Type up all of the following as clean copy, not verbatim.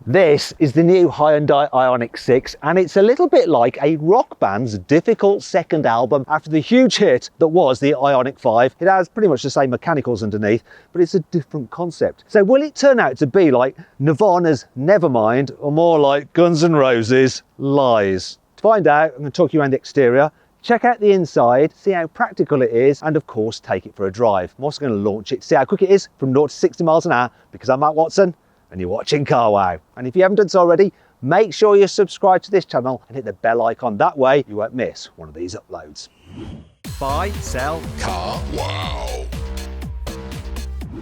This is the new Hyundai Ioniq 6, and it's a little bit like a rock band's difficult second album after the huge hit that was the Ioniq 5. It has pretty much the same mechanicals underneath, but it's a different concept. So will it turn out to be like Nirvana's Nevermind, or more like Guns N' Roses' Lies? To find out, I'm going to talk you around the exterior, check out the inside, see how practical it is, and of course take it for a drive. I'm also going to launch it, see how quick it is from 0 to 60 miles an hour, because I'm Matt Watson, and you're watching Car Wow. And if you haven't done so already, make sure you subscribe to this channel and hit the bell icon. That way you won't miss one of these uploads. Buy, sell, Car Wow.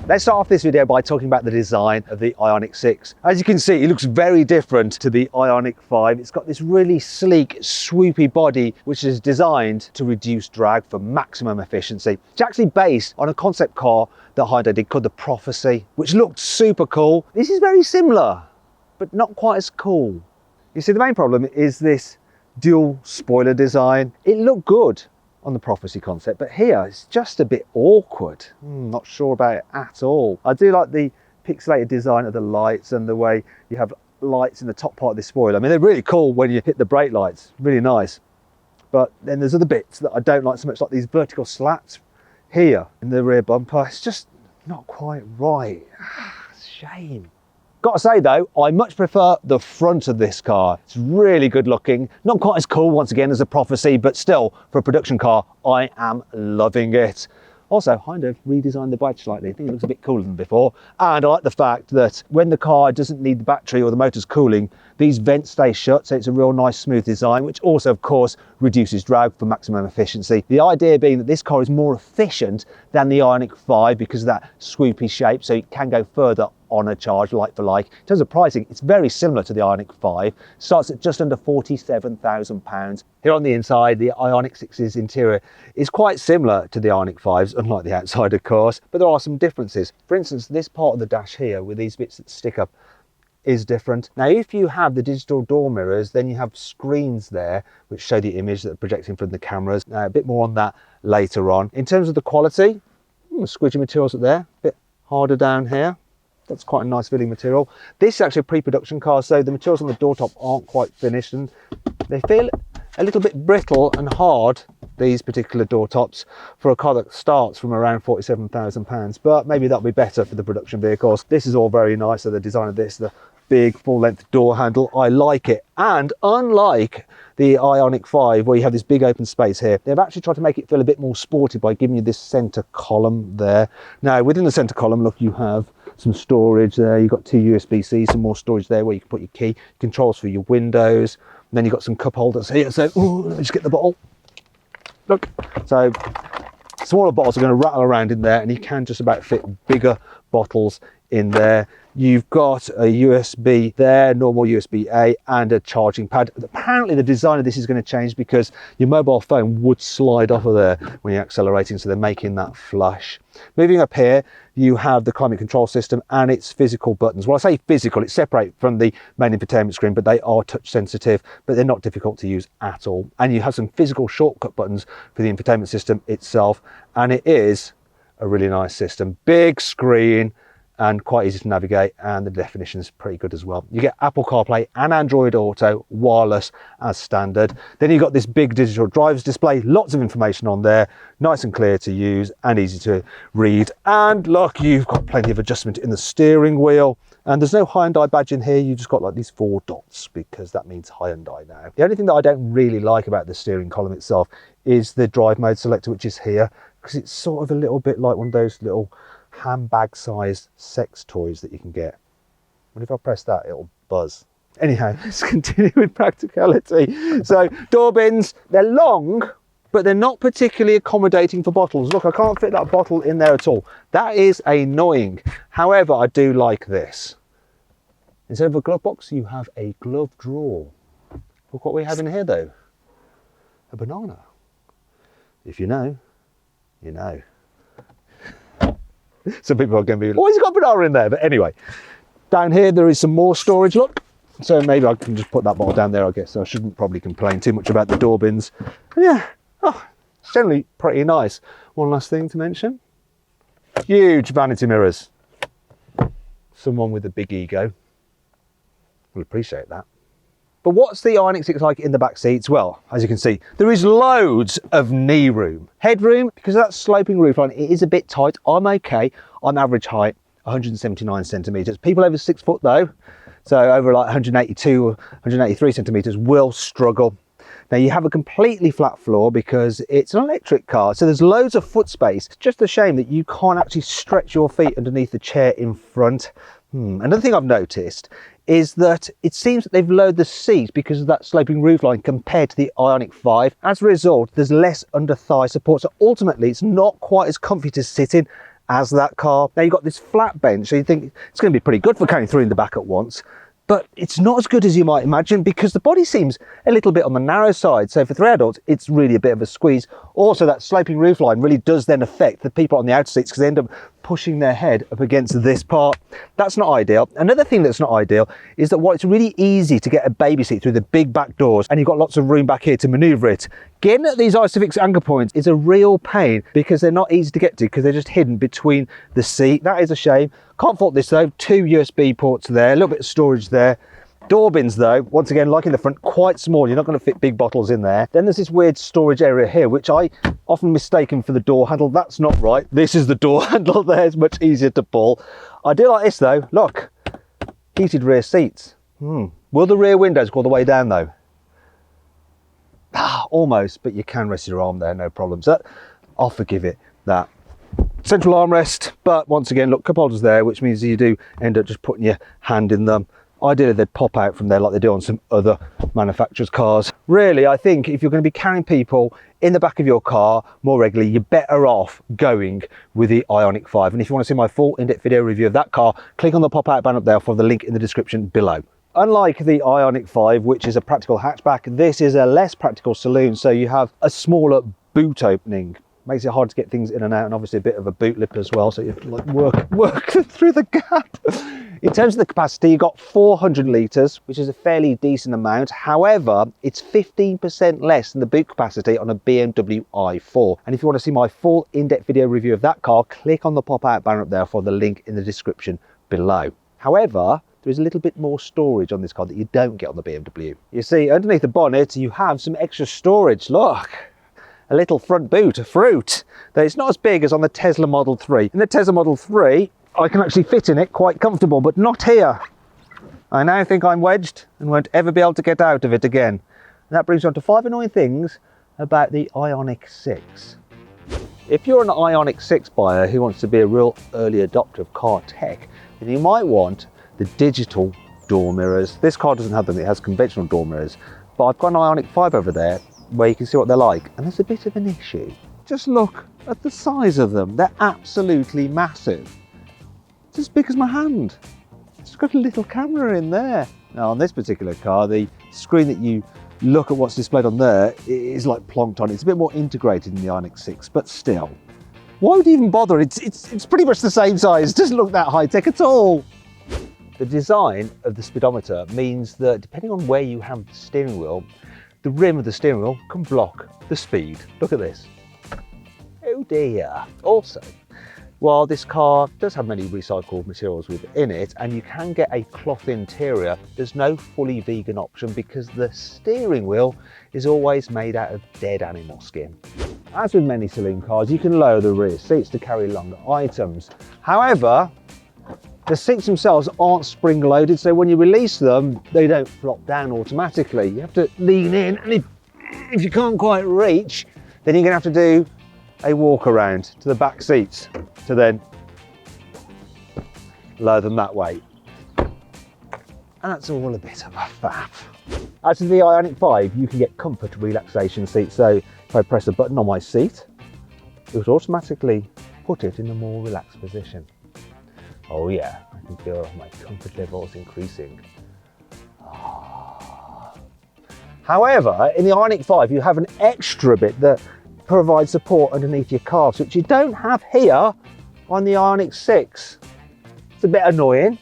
Let's start off this video by talking about the design of the Ioniq 6. As you can see, it looks very different to the Ioniq 5. It's got this really sleek, swoopy body, which is designed to reduce drag for maximum efficiency. It's actually based on a concept car that Hyundai did called the Prophecy, which looked super cool. This is very similar, but not quite as cool. You see, the main problem is this dual spoiler design. It looked good on the Prophecy concept, but here it's just a bit awkward. Not sure about it at all. I do like the pixelated design of the lights and the way you have lights in the top part of the spoiler. I mean, they're really cool when you hit the brake lights, really nice. But then there's other bits that I don't like so much, like these vertical slats here in the rear bumper. It's just not quite right. Shame. Got to say though, I much prefer the front of this car. It's really good looking. Not quite as cool once again as a Prophecy, but still, for a production car, I am loving it. Also, Hyundai redesigned the badge slightly. I think it looks a bit cooler than before. And I like the fact that when the car doesn't need the battery or the motor's cooling, these vents stay shut, so it's a real nice smooth design, which also, of course, reduces drag for maximum efficiency. The idea being that this car is more efficient than the Ioniq 5 because of that swoopy shape, so it can go further on a charge, like for like. In terms of pricing, it's very similar to the Ioniq 5. Starts at just under £47,000. Here on the inside, the Ioniq 6's interior is quite similar to the Ioniq 5's, unlike the outside, of course, but there are some differences. For instance, this part of the dash here with these bits that stick up is different. Now, if you have the digital door mirrors, then you have screens there which show the image that are projecting from the cameras. Now, a bit more on that later on. In terms of the quality, squidgy materials up there, a bit harder down here. That's quite a nice filling material. This is actually a pre-production car, so the materials on the door top aren't quite finished and they feel a little bit brittle and hard, these particular door tops, for a car that starts from around £47,000, but maybe that'll be better for the production vehicles. This is all very nice. So the design of this, the big full-length door handle, I like it. And unlike the Ioniq 5, where you have this big open space here, they've actually tried to make it feel a bit more sporty by giving you this center column there. Now, within the center column, look, you have some storage there. You've got two USB-C, some more storage there where you can put your key, controls for your windows. And then you've got some cup holders here. So, let me just get the bottle. Look, so smaller bottles are going to rattle around in there, and you can just about fit bigger bottles in there. You've got a USB there, normal USB-A, and a charging pad. Apparently the design of this is going to change because your mobile phone would slide off of there when you're accelerating, so they're making that flush. Moving up here, you have the climate control system and its physical buttons. Well, I say physical, it's separate from the main infotainment screen, but they are touch sensitive, but they're not difficult to use at all. And you have some physical shortcut buttons for the infotainment system itself, and it is a really nice system. Big screen and quite easy to navigate, and the definition is pretty good as well. You get Apple CarPlay and Android Auto wireless as standard. Then you've got this big digital driver's display, lots of information on there, nice and clear to use and easy to read. And look, you've got plenty of adjustment in the steering wheel. And there's no Hyundai badge in here, you just got like these 4 dots because that means Hyundai now. The only thing that I don't really like about the steering column itself is the drive mode selector, which is here, because it's sort of a little bit like one of those little handbag sized sex toys that you can get. But if I press that, it'll buzz. Anyhow, let's continue with practicality. So door bins, they're long, but they're not particularly accommodating for bottles. Look, I can't fit that bottle in there at all. That is annoying. However, I do like this. Instead of a glove box, you have a glove drawer. Look what we have in here though. A banana. If you know, you know. Some people are going to be, oh, he's got a banana in there. But anyway, down here there is some more storage, look. So maybe I can just put that bottle down there, I guess. So I shouldn't probably complain too much about the door bins. And yeah, it's generally pretty nice. One last thing to mention. Huge vanity mirrors. Someone with a big ego We'll appreciate that. But what's the Ioniq 6 like in the back seats? Well, as you can see, there is loads of knee room. Headroom, because of that sloping roofline, it is a bit tight. I'm okay. I'm average height, 179 centimetres. People over 6 foot though, so over like 182 or 183 centimetres will struggle. Now you have a completely flat floor because it's an electric car, so there's loads of foot space. It's just a shame that you can't actually stretch your feet underneath the chair in front. Another thing I've noticed is that it seems that they've lowered the seat because of that sloping roofline compared to the Ioniq 5. As a result, there's less under thigh support, so ultimately it's not quite as comfy to sit in as that car. Now you've got this flat bench, so you think it's going to be pretty good for carrying 3 in the back at once, but it's not as good as you might imagine because the body seems a little bit on the narrow side. So for 3 adults, it's really a bit of a squeeze. Also, that sloping roofline really does then affect the people on the outer seats because they end up pushing their head up against this part. That's not ideal. Another thing that's not ideal is that while it's really easy to get a baby seat through the big back doors and you've got lots of room back here to maneuver it, getting at these Isofix anchor points is a real pain because they're not easy to get to because they're just hidden between the seat. That is a shame. Can't fault this though. 2 USB ports there, a little bit of storage there. Door bins though, once again, like in the front, quite small. You're not going to fit big bottles in there. Then there's this weird storage area here, which I often mistaken for the door handle. That's not right. This is the door handle there. It's much easier to pull. I do like this though. Look, heated rear seats. Will the rear windows go all the way down though? Almost, but you can rest your arm there, no problem. So I'll forgive it that. Central armrest, but once again, look, cup holders there, which means you do end up just putting your hand in them. Ideally, they'd pop out from there like they do on some other manufacturers' cars. Really, I think if you're going to be carrying people in the back of your car more regularly, you're better off going with the Ioniq 5. And if you want to see my full in-depth video review of that car, click on the pop-out button up there for the link in the description below. Unlike the Ioniq 5, which is a practical hatchback, this is a less practical saloon, so you have a smaller boot opening. Makes it hard to get things in and out, and obviously a bit of a boot lip as well, so you have to like work through the gap. In terms of the capacity, you've got 400 litres, which is a fairly decent amount. However, it's 15% less than the boot capacity on a BMW i4. And if you want to see my full in-depth video review of that car, click on the pop-out banner up there for the link in the description below. However, there is a little bit more storage on this car that you don't get on the BMW. You see, underneath the bonnet, you have some extra storage. Look. A little front boot, a fruit. Though it's not as big as on the Tesla Model 3. In the Tesla Model 3, I can actually fit in it quite comfortable, but not here. I now think I'm wedged and won't ever be able to get out of it again. And that brings me on to 5 annoying things about the Ioniq 6. If you're an Ioniq 6 buyer who wants to be a real early adopter of car tech, then you might want the digital door mirrors. This car doesn't have them, it has conventional door mirrors. But I've got an Ioniq 5 over there, where you can see what they're like, and there's a bit of an issue. Just look at the size of them. They're absolutely massive. It's as big as my hand. It's got a little camera in there. Now on this particular car, the screen that you look at what's displayed on there is like plonked on. It's a bit more integrated in the Ioniq 6, but still. Why would you even bother? It's pretty much the same size. It doesn't look that high tech at all. The design of the speedometer means that depending on where you have the steering wheel, the rim of the steering wheel can block the speed. Look at this. Oh dear. Also, while this car does have many recycled materials within it, and you can get a cloth interior, there's no fully vegan option because the steering wheel is always made out of dead animal skin. As with many saloon cars, you can lower the rear seats to carry longer items. However, the seats themselves aren't spring-loaded, so when you release them, they don't flop down automatically. You have to lean in, and if you can't quite reach, then you're going to have to do a walk around to the back seats to then lower them that way. And that's all a bit of a faff. As with the Ioniq 5, you can get comfort relaxation seats, so if I press a button on my seat, it would automatically put it in a more relaxed position. Oh yeah, I can feel my comfort levels increasing. However, in the Ioniq 5, you have an extra bit that provides support underneath your calves, which you don't have here on the Ioniq 6. It's a bit annoying.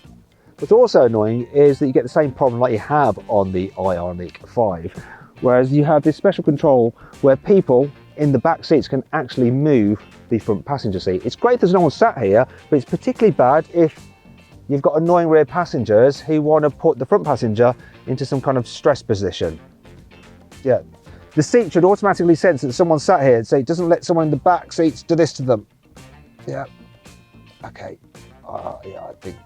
What's also annoying is that you get the same problem like you have on the Ioniq 5, whereas you have this special control where people in the back seats can actually move the front passenger seat. It's great there's no one sat here, but it's particularly bad if you've got annoying rear passengers who want to put the front passenger into some kind of stress position. Yeah, the seat should automatically sense that someone sat here, so it doesn't let someone in the back seats do this to them. Yeah, okay. Yeah, I think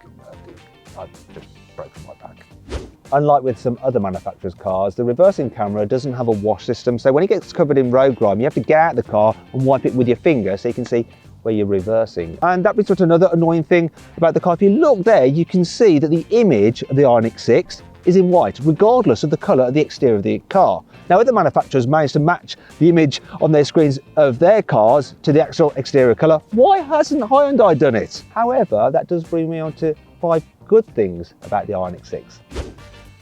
I've just broken my back. Unlike with some other manufacturers' cars, the reversing camera doesn't have a wash system, so when it gets covered in road grime, you have to get out of the car and wipe it with your finger so you can see where you're reversing. And that brings us to another annoying thing about the car. If you look there, you can see that the image of the Ioniq 6 is in white, regardless of the colour of the exterior of the car. Now, other manufacturers managed to match the image on their screens of their cars to the actual exterior colour. Why hasn't Hyundai done it? However, that does bring me on to 5 good things about the Ioniq 6.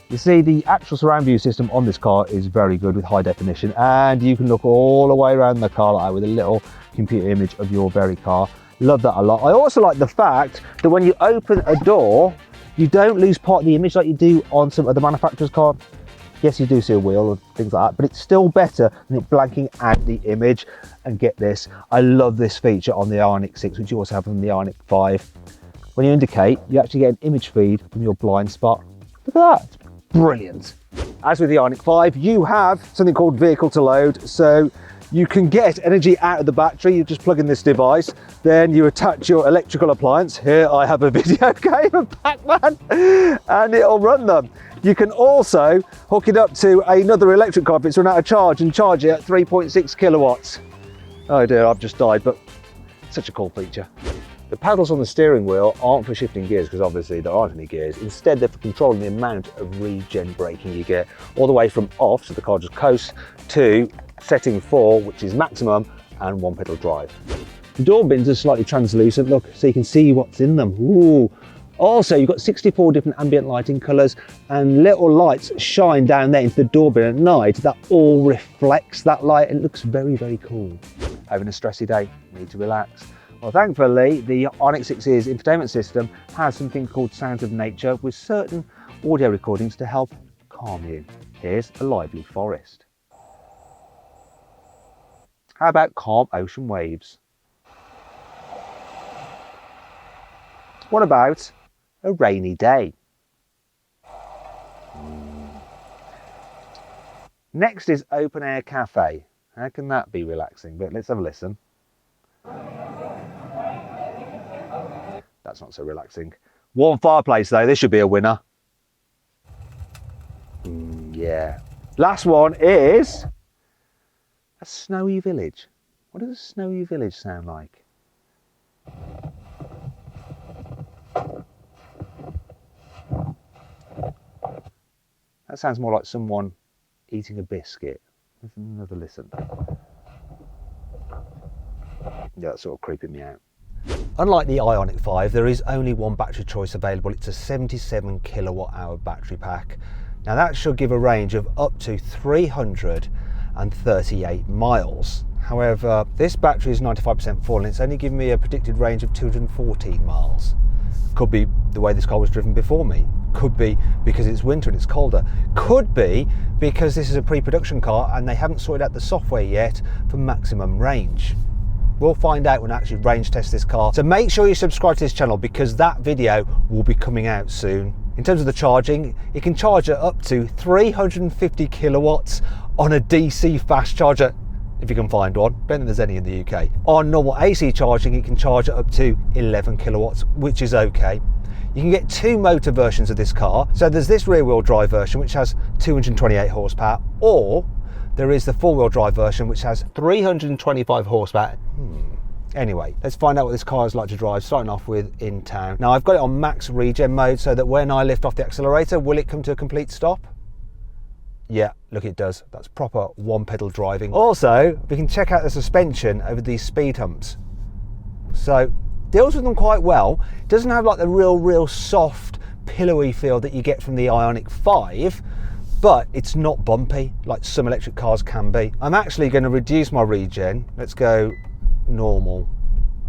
You see, the actual surround view system on this car is very good with high definition, and you can look all the way around the car like that with a little computer image of your very car. Love that a lot. I also like the fact that when you open a door, you don't lose part of the image like you do on some other manufacturer's car. Yes, you do see a wheel and things like that, but it's still better than it blanking out the image. And get this, I love this feature on the Ioniq 6, which you also have on the Ioniq 5. When you indicate, you actually get an image feed from your blind spot. Look at that. Brilliant. As with the Ioniq 5, you have something called vehicle to load, so you can get energy out of the battery. You just plug in this device, then you attach your electrical appliance. Here I have a video game of Pac-Man, and it'll run them. You can also hook it up to another electric car if it's run out of charge and charge it at 3.6 kilowatts. Oh dear, I've just died, but such a cool feature. The paddles on the steering wheel aren't for shifting gears because obviously there aren't any gears. Instead, they're for controlling the amount of regen braking you get, all the way from off, so the car just coasts, to setting 4, which is maximum, and 1 pedal drive. The door bins are slightly translucent, look, so you can see what's in them. Ooh. Also, you've got 64 different ambient lighting colours, and little lights shine down there into the door bin at night. That all reflects that light. It looks very, very cool. Having a stressy day, need to relax. Well, thankfully, the Ioniq 6's infotainment system has something called Sounds of Nature with certain audio recordings to help calm you. Here's a lively forest. How about calm ocean waves? What about a rainy day? Next is open air cafe. How can that be relaxing? But let's have a listen. That's not so relaxing. Warm fireplace though, this should be a winner. Yeah. Last one is a snowy village. What does a snowy village sound like? That sounds more like someone eating a biscuit. Let's have another listen. Yeah, that's sort of creeping me out. Unlike the Ioniq 5, there is only one battery choice available. It's a 77 kilowatt hour battery pack. Now that should give a range of up to 338 miles. However, this battery is 95% full and it's only giving me a predicted range of 214 miles. Could be the way this car was driven before me. Could be because it's winter and it's colder. Could be because this is a pre-production car and they haven't sorted out the software yet for maximum range. We'll find out when I actually range test this car. So make sure you subscribe to this channel because that video will be coming out soon. In terms of the charging, it can charge at up to 350 kilowatts on a DC fast charger, if you can find one. Don't think there's any in the UK. On normal AC charging, it can charge at up to 11 kilowatts, which is okay. You can get 2 motor versions of this car. So there's this rear wheel drive version, which has 228 horsepower, or there is the 4-wheel drive version, which has 325 horsepower. Anyway, let's find out what this car is like to drive, starting off with in town. Now, I've got it on max regen mode so that when I lift off the accelerator, will it come to a complete stop? Yeah, look, it does. That's proper 1-pedal driving. Also, we can check out the suspension over these speed humps. So, deals with them quite well. It doesn't have like the real soft, pillowy feel that you get from the Ioniq 5, but it's not bumpy like some electric cars can be. I'm actually going to reduce my regen. Let's go normal.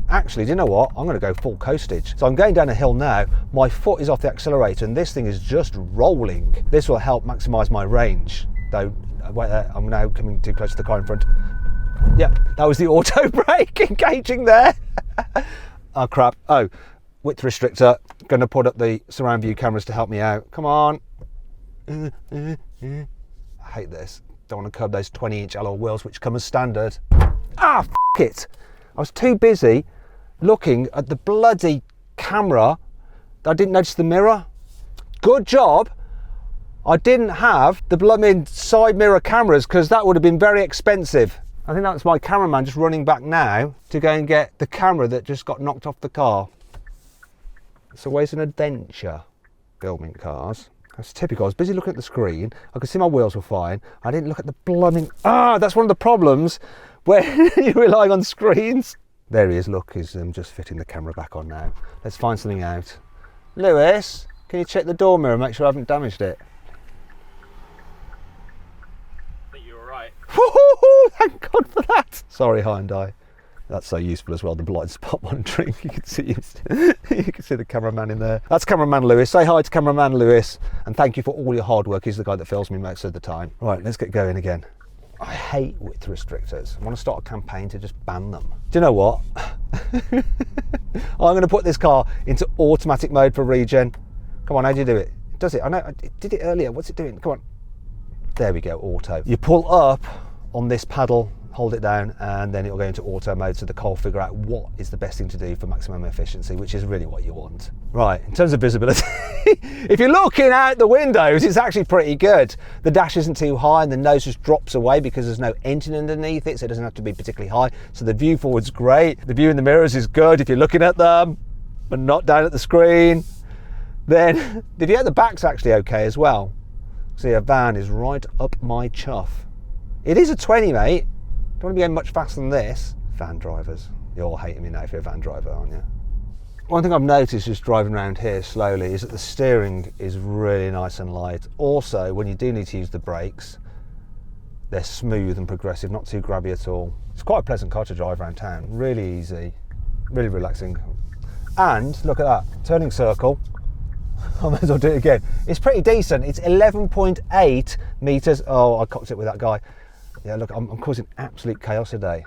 Actually, do you know what? I'm going to go full coastage. So I'm going down a hill now. My foot is off the accelerator and this thing is just rolling. This will help maximize my range. Though, wait there, I'm now coming too close to the car in front. Yep, that was the auto brake engaging there. Oh crap. Oh, width restrictor. Gonna put up the surround view cameras to help me out. Come on. I hate this. Don't want to curb those 20-inch alloy wheels which come as standard. Ah, f it. I was too busy looking at the bloody camera that I didn't notice the mirror. Good job I didn't have the blooming side mirror cameras, because that would have been very expensive. I think that's my cameraman just running back now to go and get the camera that just got knocked off the car. It's always an adventure filming cars. That's typical. I was busy looking at the screen. I could see my wheels were fine. I didn't look at the blooming... that's one of the problems when you're relying on screens. There he is, look, he's just fitting the camera back on now. Let's find something out. Lewis, can you check the door mirror and make sure I haven't damaged it? I think you're all right. Thank God for that. Sorry, Hyundai. That's so useful as well, the blind spot monitoring. You can see the cameraman in there. That's cameraman Lewis. Say hi to cameraman Lewis, and thank you for all your hard work. He's the guy that films me most of the time. Right, let's get going again. I hate width restrictors. I want to start a campaign to just ban them. Do you know what? I'm going to put this car into automatic mode for regen. Come on, how do you do it? Does it? I know, I did it earlier. What's it doing? Come on. There we go, auto. You pull up on this paddle, hold it down, and then it'll go into auto mode, so the car will figure out what is the best thing to do for maximum efficiency, which is really what you want. Right, in terms of visibility, if you're looking out the windows, it's actually pretty good. The dash isn't too high and the nose just drops away because there's no engine underneath it, so it doesn't have to be particularly high. So the view forward's great. The view in the mirrors is good if you're looking at them, but not down at the screen. Then the view at the back's actually okay as well. See, a van is right up my chuff. It is a 20, mate. Don't want to be going much faster than this. Van drivers. You're all hating me now if you're a van driver, aren't you? One thing I've noticed just driving around here slowly is that the steering is really nice and light. Also, when you do need to use the brakes, they're smooth and progressive, not too grabby at all. It's quite a pleasant car to drive around town. Really easy, really relaxing. And look at that, turning circle. I might as well do it again. It's pretty decent. It's 11.8 meters. Oh, I cocked it with that guy. Yeah, look, I'm causing absolute chaos today.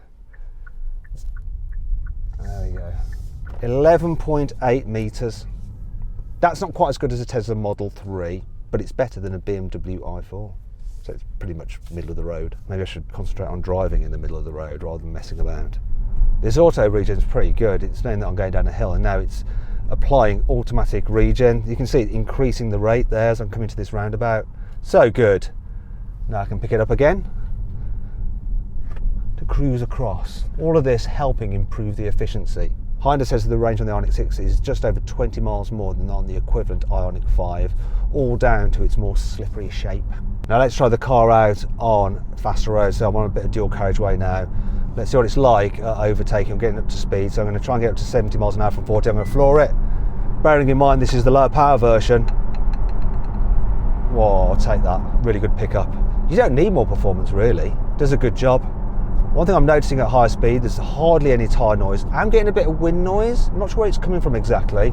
There we go. 11.8 meters. That's not quite as good as a Tesla Model 3, but it's better than a BMW i4. So it's pretty much middle of the road. Maybe I should concentrate on driving in the middle of the road rather than messing about. This auto regen is pretty good. It's knowing that I'm going down a hill, and now it's applying automatic regen. You can see it increasing the rate there as I'm coming to this roundabout. So good. Now I can pick it up again to cruise across. All of this helping improve the efficiency. Hyundai says the range on the Ioniq 6 is just over 20 miles more than on the equivalent Ioniq 5, all down to its more slippery shape. Now let's try the car out on faster roads. So I'm on a bit of dual carriageway now. Let's see what it's like overtaking. I'm getting up to speed, so I'm going to try and get up to 70 miles an hour from 40. I'm going to floor it. Bearing in mind this is the lower power version. Whoa, I'll take that. Really good pickup. You don't need more performance really. Does a good job. One thing I'm noticing at higher speed, there's hardly any tyre noise. I'm getting a bit of wind noise. I'm not sure where it's coming from exactly.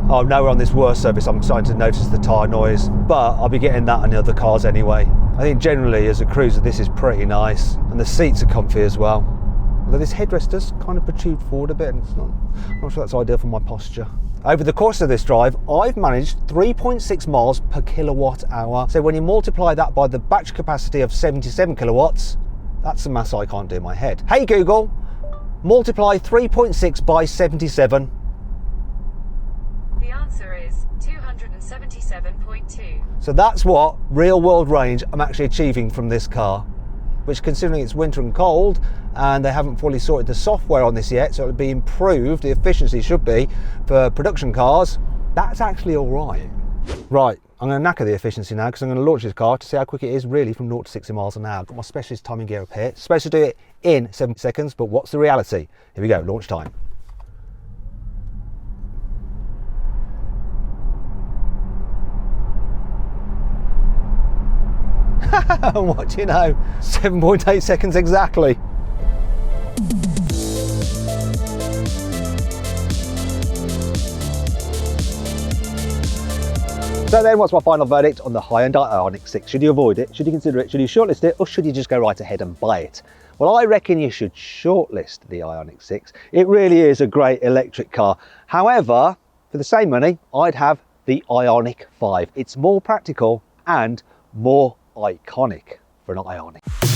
Oh, now we're on this worse surface, I'm starting to notice the tyre noise, but I'll be getting that on the other cars anyway. I think generally as a cruiser this is pretty nice, and the seats are comfy as well. Although this headrest does kind of protrude forward a bit, and I'm not sure that's ideal for my posture. Over the course of this drive, I've managed 3.6 miles per kilowatt hour. So when you multiply that by the battery capacity of 77 kilowatts, that's the maths I can't do in my head. Hey Google, multiply 3.6 by 77. The answer is 277.2. So that's what real world range I'm actually achieving from this car, which, considering it's winter and cold and they haven't fully sorted the software on this yet, so it'll be improved, the efficiency should be for production cars, that's actually all right. Right, I'm going to knacker the efficiency now because I'm going to launch this car to see how quick it is really from 0 to 60 miles an hour. Got my specialist timing gear up here. It's supposed to do it in 70 seconds, but what's the reality? Here we go, launch time. What do you know? 7.8 seconds exactly. So then, what's my final verdict on the Hyundai Ioniq 6? Should you avoid it? Should you consider it? Should you shortlist it? Or should you just go right ahead and buy it? Well, I reckon you should shortlist the Ioniq 6. It really is a great electric car. However, For the same money, I'd have the Ioniq 5. It's more practical and more iconic for an Ioniq.